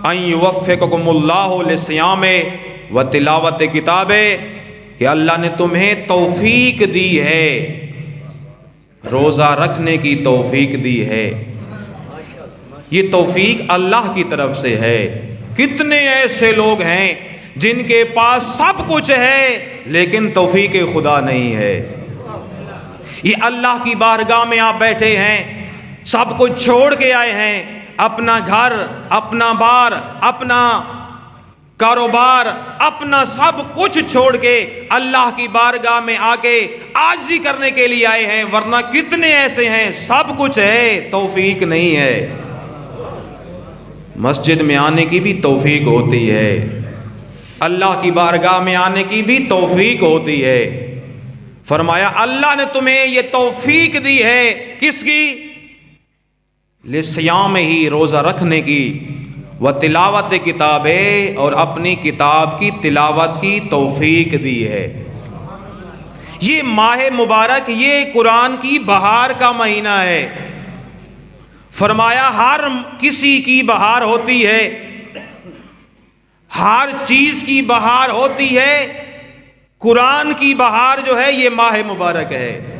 ان یوفقکم اللہ لصیام و تلاوت کتاب، کہ اللہ نے تمہیں توفیق دی ہے، روزہ رکھنے کی توفیق دی ہے۔ یہ توفیق اللہ کی طرف سے ہے۔ کتنے ایسے لوگ ہیں جن کے پاس سب کچھ ہے لیکن توفیق خدا نہیں ہے۔ یہ اللہ کی بارگاہ میں آپ بیٹھے ہیں، سب کچھ چھوڑ کے آئے ہیں، اپنا گھر، اپنا بار، اپنا کاروبار، اپنا سب کچھ چھوڑ کے اللہ کی بارگاہ میں آ کے عاجزی کرنے کے لیے آئے ہیں، ورنہ کتنے ایسے ہیں سب کچھ ہے توفیق نہیں ہے۔ مسجد میں آنے کی بھی توفیق ہوتی ہے، اللہ کی بارگاہ میں آنے کی بھی توفیق ہوتی ہے۔ فرمایا اللہ نے تمہیں یہ توفیق دی ہے، کس کی؟ لصیام ہی، روزہ رکھنے کی، و تلاوت کتابیں، اور اپنی کتاب کی تلاوت کی توفیق دی ہے۔ یہ ماہ مبارک یہ قرآن کی بہار کا مہینہ ہے۔ فرمایا ہر کسی کی بہار ہوتی ہے، ہر چیز کی بہار ہوتی ہے، قرآن کی بہار جو ہے یہ ماہ مبارک ہے۔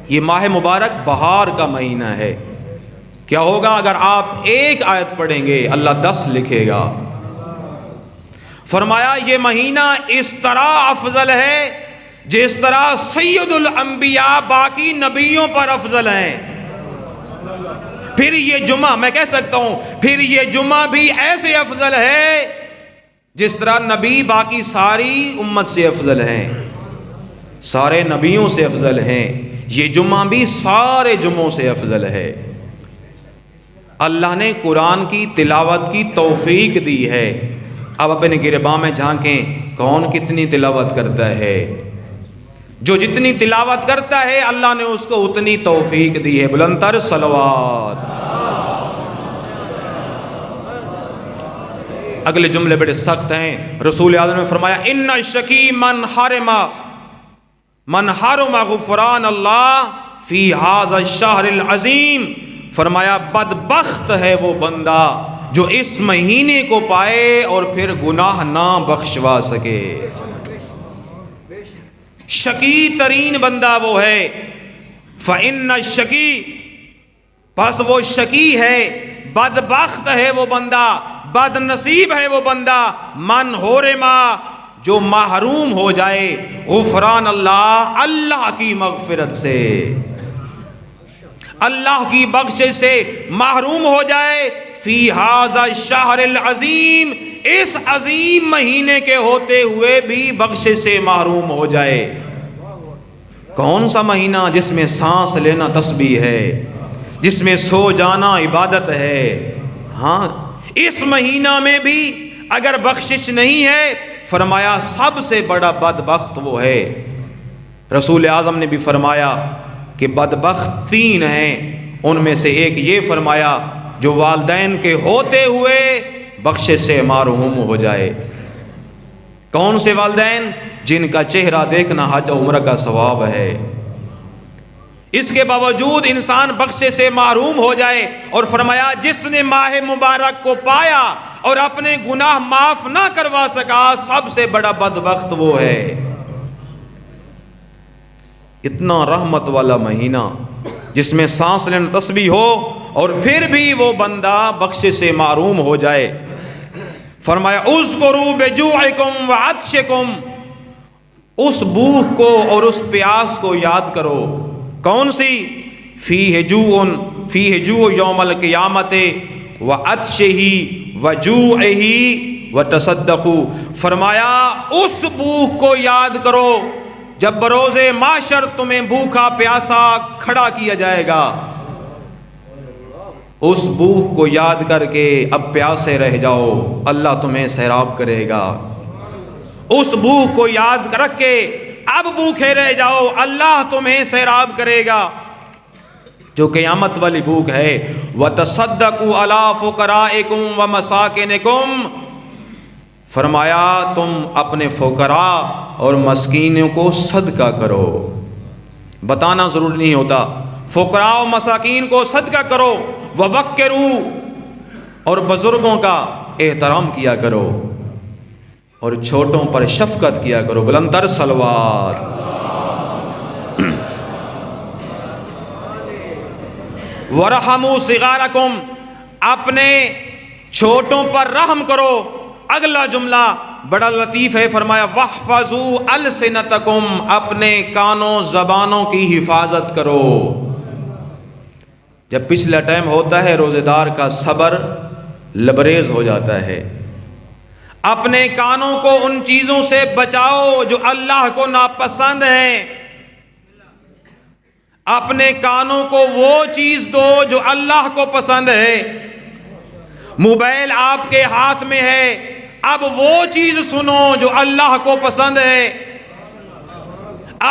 یہ ماہ مبارک بہار کا مہینہ ہے۔ کیا ہوگا اگر آپ ایک آیت پڑھیں گے؟ اللہ 10 لکھے گا۔ فرمایا یہ مہینہ اس طرح افضل ہے جس طرح سید الانبیاء باقی نبیوں پر افضل ہیں۔ پھر یہ جمعہ، میں کہہ سکتا ہوں پھر یہ جمعہ بھی ایسے افضل ہے جس طرح نبی باقی ساری امت سے افضل ہیں، سارے نبیوں سے افضل ہیں۔ یہ جمعہ بھی سارے جمعوں سے افضل ہے۔ اللہ نے قرآن کی تلاوت کی توفیق دی ہے۔ اب اپنے گرباں میں جھانکیں، کون کتنی تلاوت کرتا ہے؟ جو جتنی تلاوت کرتا ہے اللہ نے اس کو اتنی توفیق دی ہے۔ بلند تر صلوات۔ اگلے جملے بڑے سخت ہیں۔ رسول اعظم نے فرمایا ان الشقی من حرم غفران اللہ فی ھذا الشہر العظیم۔ فرمایا بدبخت ہے وہ بندہ جو اس مہینے کو پائے اور پھر گناہ نہ بخشوا سکے۔ شقی ترین بندہ وہ ہے۔ فإن الشقی، پس وہ شقی ہے، بدبخت ہے وہ بندہ، بد نصیب ہے وہ بندہ، من حرما، جو محروم ہو جائے غفران اللہ، اللہ کی مغفرت سے، اللہ کی بخشش سے محروم ہو جائے۔ فی ھذا الشہر العظیم، اس عظیم مہینے کے ہوتے ہوئے بھی بخشش سے محروم ہو جائے۔ کون سا مہینہ؟ جس میں سانس لینا تسبیح ہے، جس میں سو جانا عبادت ہے۔ ہاں اس مہینہ میں بھی اگر بخشش نہیں ہے، فرمایا سب سے بڑا بدبخت وہ ہے۔ رسول اعظم نے بھی فرمایا کہ بدبخت 3 ہیں، ان میں سے ایک یہ فرمایا جو والدین کے ہوتے ہوئے بخشش سے محروم ہو جائے۔ کون سے والدین؟ جن کا چہرہ دیکھنا حج و عمرہ کا ثواب ہے، اس کے باوجود انسان بخشش سے محروم ہو جائے۔ اور فرمایا جس نے ماہ مبارک کو پایا اور اپنے گناہ معاف نہ کروا سکا، سب سے بڑا بدبخت وہ ہے۔ اتنا رحمت والا مہینہ جس میں سانس لینا تسبیح ہو اور پھر بھی وہ بندہ بخشش سے محروم ہو جائے۔ فرمایا اذکروا بجوعکم وعطشکم، اس بھوک کو اور اس پیاس کو یاد کرو۔ کون سی؟ فیہ جوع یوم القیامت وعطشہ وجوعہ وتصدقوا۔ فرمایا اس بھوک کو یاد کرو جب بروز محشر تمہیں بھوکا پیاسا کھڑا کیا جائے گا۔ اس بھوک کو یاد کر کے اب پیاسے رہ جاؤ، اللہ تمہیں سیراب کرے گا۔ اس بھوک کو یاد رکھ کے اب بھوکے رہ جاؤ، اللہ تمہیں سیراب کرے گا، جو قیامت والی بھوک ہے۔ وَتَصَدَّقُوا عَلَىٰ فُقَرَائِكُمْ وَمَسَاكِنِكُمْ، فرمایا تم اپنے فقراء اور مسکینوں کو صدقہ کرو۔ بتانا ضروری نہیں ہوتا، فقراء و مساکین کو صدقہ کرو۔ وَوَقِّرُوا، اور بزرگوں کا احترام کیا کرو اور چھوٹوں پر شفقت کیا کرو. بلندر صلوات. وَرَحَمُوا صِغَارَكُمْ، اپنے چھوٹوں پر رحم کرو. اگلا جملہ بڑا لطیف ہے، فرمایا وَاحْفَظُوا أَلْسِنَتَكُمْ، اپنے کانوں زبانوں کی حفاظت کرو. جب پچھلا ٹائم ہوتا ہے روزے دار کا صبر لبریز ہو جاتا ہے. اپنے کانوں کو ان چیزوں سے بچاؤ جو اللہ کو ناپسند ہیں. اپنے کانوں کو وہ چیز دو جو اللہ کو پسند ہے. موبائل آپ کے ہاتھ میں ہے، اب وہ چیز سنو جو اللہ کو پسند ہے.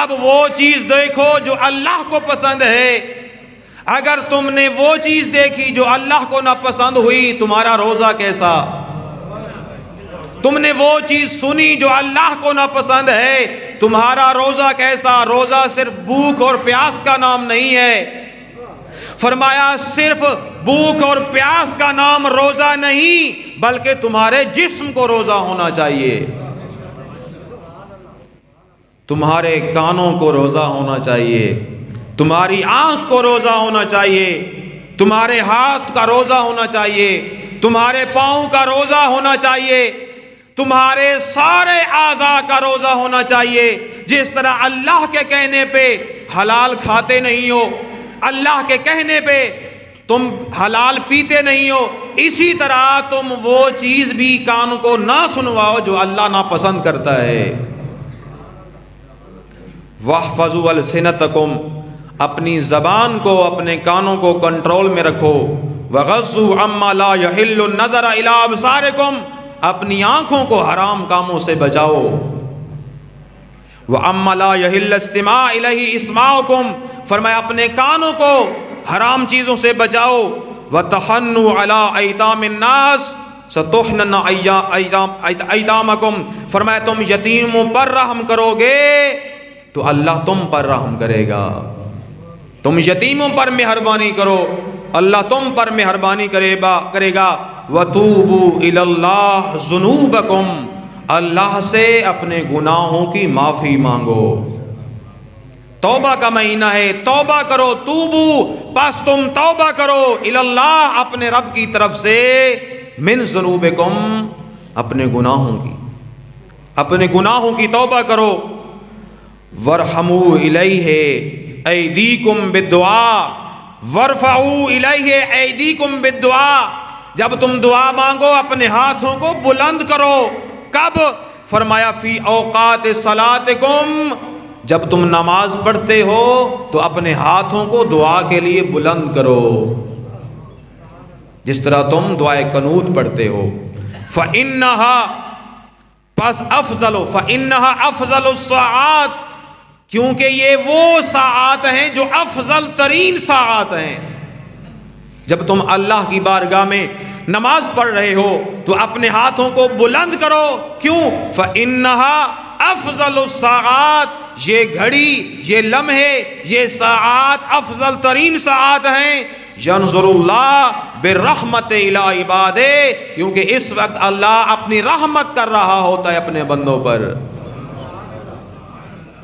اب وہ چیز دیکھو جو اللہ کو پسند ہے. اگر تم نے وہ چیز دیکھی جو اللہ کو ناپسند ہوئی، تمہارا روزہ کیسا؟ تم نے وہ چیز سنی جو اللہ کو ناپسند ہے، تمہارا روزہ کیسا؟ روزہ صرف بھوک اور پیاس کا نام نہیں ہے. فرمایا صرف بھوک اور پیاس کا نام روزہ نہیں، بلکہ تمہارے جسم کو روزہ ہونا چاہیے. تمہارے کانوں کو روزہ ہونا چاہیے، تمہاری آنکھ کو روزہ ہونا چاہیے، تمہارے ہاتھ کا روزہ ہونا چاہیے، تمہارے پاؤں کا روزہ ہونا چاہیے، تمہارے سارے اعضاء کا روزہ ہونا چاہیے. جس طرح اللہ کے کہنے پہ حلال کھاتے نہیں ہو، اللہ کے کہنے پہ تم حلال پیتے نہیں ہو، اسی طرح تم وہ چیز بھی کان کو نہ سنواؤ جو اللہ ناپسند کرتا ہے. وَاحْفَظُوا أَلْسِنَتَكُمْ، اپنی زبان کو، اپنے کانوں کو کنٹرول میں رکھو. وَغَضُّوا عَمَّا لَا يَحِلُّ النَّظَرَ إِلَىٰ أَبْصَارِكُمْ، اپنی آنکھوں کو حرام کاموں سے بچاؤ. وَأَمَّا لَا يَحِلَّ اسْتِمَاعُ إِلَيْهِ إِسْمَاعُكُمْ، فرمایا اپنے کانوں کو حرام چیزوں سے بچاؤ. وَتَحَنُّوا عَلَىٰ أَيْتَامِ النَّاسِ سَتُحْنَنَّ أَيْتَامَكُمْ، فرمایا تم یتیموں پر رحم کرو گے تو اللہ تم پر رحم کرے گا. تم یتیموں پر مہربانی کرو، اللہ تم پر مہربانی کرے گا. وَتُوبُوا إِلَى اللَّهِ ذُنُوبَكُمْ، اللہ سے اپنے گناہوں کی معافی مانگو. توبہ کا مہینہ ہے، توبہ کرو. توبو، پس تم توبہ کرو. الی اللہ، اپنے رب کی طرف سے. من ذنوبکم، اپنے گناہوں کی توبہ کرو. ورحموا الیہ ایدیکم بالدعاء، ورفعوا الیہ ایدیکم بالدعاء، جب تم دعا مانگو اپنے ہاتھوں کو بلند کرو. کب؟ فرمایا فی اوقات صلاتکم، جب تم نماز پڑھتے ہو تو اپنے ہاتھوں کو دعا کے لیے بلند کرو، جس طرح تم دعائے قنوت پڑھتے ہو. فَإِنَّهَا، پس فَإِنَّهَا أَفْضَلُ السَّاعَاتِ، کیونکہ یہ وہ ساعات ہیں جو افضل ترین ساعات ہیں. جب تم اللہ کی بارگاہ میں نماز پڑھ رہے ہو تو اپنے ہاتھوں کو بلند کرو. کیوں؟ فَإِنَّهَا أَفْضَلُ السَّاعَاتِ، یہ گھڑی، یہ لمحے، یہ ساعات افضل ترین ساعات ہیں. يَنْظُرُ اللَّهُ بِالرَّحْمَةِ إِلَىٰ عِبَادِهِ، کیونکہ اس وقت اللہ اپنی رحمت کر رہا ہوتا ہے اپنے بندوں پر.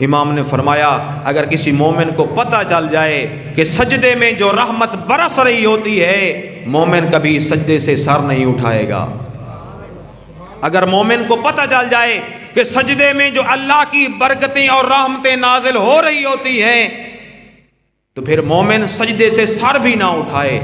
امام نے فرمایا اگر کسی مومن کو پتہ چل جائے کہ سجدے میں جو رحمت برس رہی ہوتی ہے، مومن کبھی سجدے سے سر نہیں اٹھائے گا. اگر مومن کو پتہ چل جائے کہ سجدے میں جو اللہ کی برکتیں اور رحمتیں نازل ہو رہی ہوتی ہیں، تو پھر مومن سجدے سے سر بھی نہ اٹھائے.